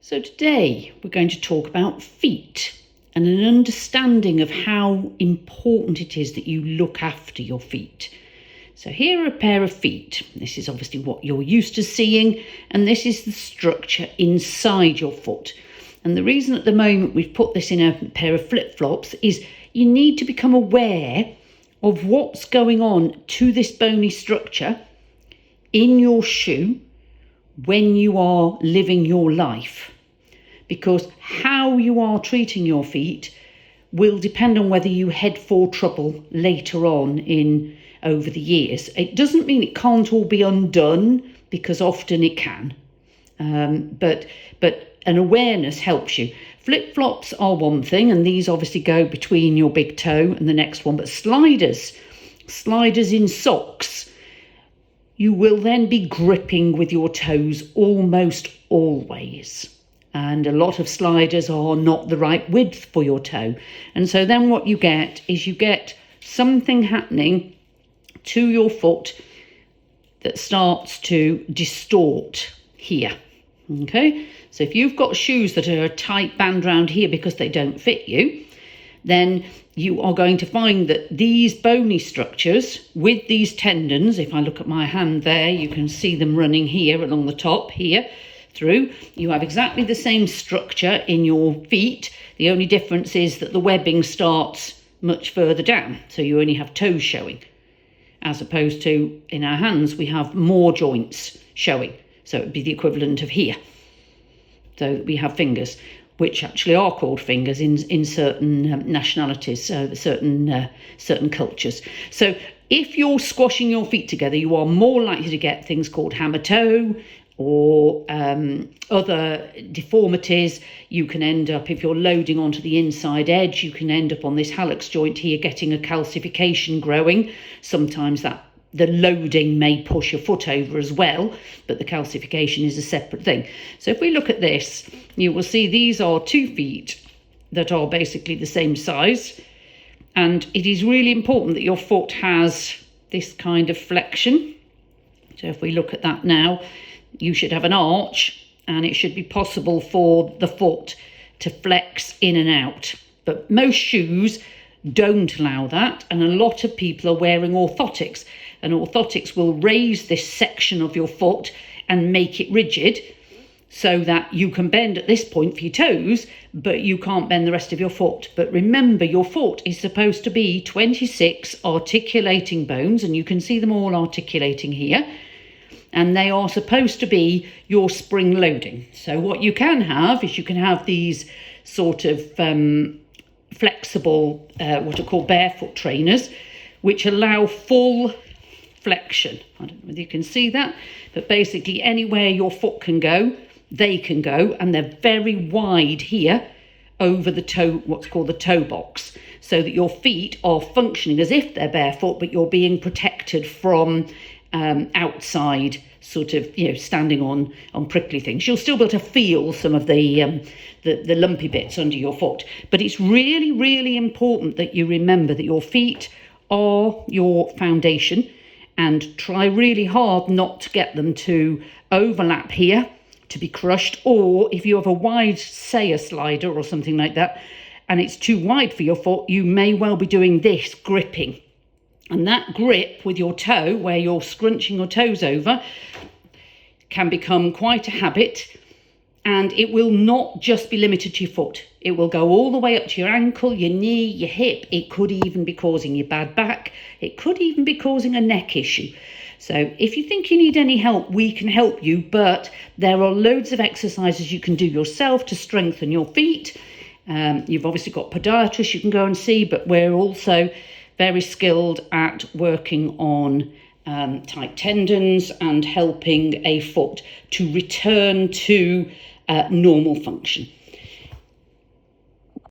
So today we're going to talk about feet and an understanding of how important it is that you look after your feet. So here are a pair of feet. This is obviously what you're used to seeing, and this is the structure inside your foot. And the reason at the moment we've put this in a pair of flip-flops is you need to become aware of what's going on to this bony structure in your shoe when you are living your life. Because how you are treating your feet will depend on whether you head for trouble later on over the years. It doesn't mean it can't all be undone, because often it can. But an awareness helps you. Flip-flops are one thing, and these obviously go between your big toe and the next one. But sliders in socks, you will then be gripping with your toes almost always. And a lot of sliders are not the right width for your toe. And so then what you get is something happening to your foot that starts to distort here. Okay, so if you've got shoes that are a tight band round here because they don't fit you, then you are going to find that these bony structures with these tendons, if I look at my hand there, you can see them running here along the top here through. You have exactly the same structure in your feet. The only difference is that the webbing starts much further down, so you only have toes showing, as opposed to in our hands we have more joints showing, so it would be the equivalent of here. So we have fingers, which actually are called fingers in certain nationalities, certain cultures. So if you're squashing your feet together, you are more likely to get things called hammer toe or other deformities. You can end up, if you're loading onto the inside edge, you can end up on this hallux joint here getting a calcification growing. Sometimes the loading may push your foot over as well, but the calcification is a separate thing. So if we look at this, you will see these are 2 feet that are basically the same size. And it is really important that your foot has this kind of flexion. So if we look at that now, you should have an arch, and it should be possible for the foot to flex in and out. But most shoes don't allow that, and a lot of people are wearing orthotics, and orthotics will raise this section of your foot and make it rigid so that you can bend at this point for your toes, but you can't bend the rest of your foot. But remember, your foot is supposed to be 26 articulating bones, and you can see them all articulating here. And they are supposed to be your spring loading. So what you can have is you can have these sort of flexible, what are called barefoot trainers, which allow full flexion. I don't know whether you can see that, but basically anywhere your foot can go, they can go, and they're very wide here over the toe, what's called the toe box, so that your feet are functioning as if they're barefoot, but you're being protected from outside sort of, standing on prickly things. You'll still be able to feel some of the lumpy bits under your foot. But it's really, really important that you remember that your feet are your foundation, and try really hard not to get them to overlap here, to be crushed. Or if you have a wide, say a slider or something like that, and it's too wide for your foot, you may well be doing this gripping. And that grip with your toe, where you're scrunching your toes over, can become quite a habit. And it will not just be limited to your foot. It will go all the way up to your ankle, your knee, your hip. It could even be causing your bad back. It could even be causing a neck issue. So if you think you need any help, we can help you. But there are loads of exercises you can do yourself to strengthen your feet. You've obviously got podiatrists you can go and see, but we're also very skilled at working on tight tendons and helping a foot to return to normal function.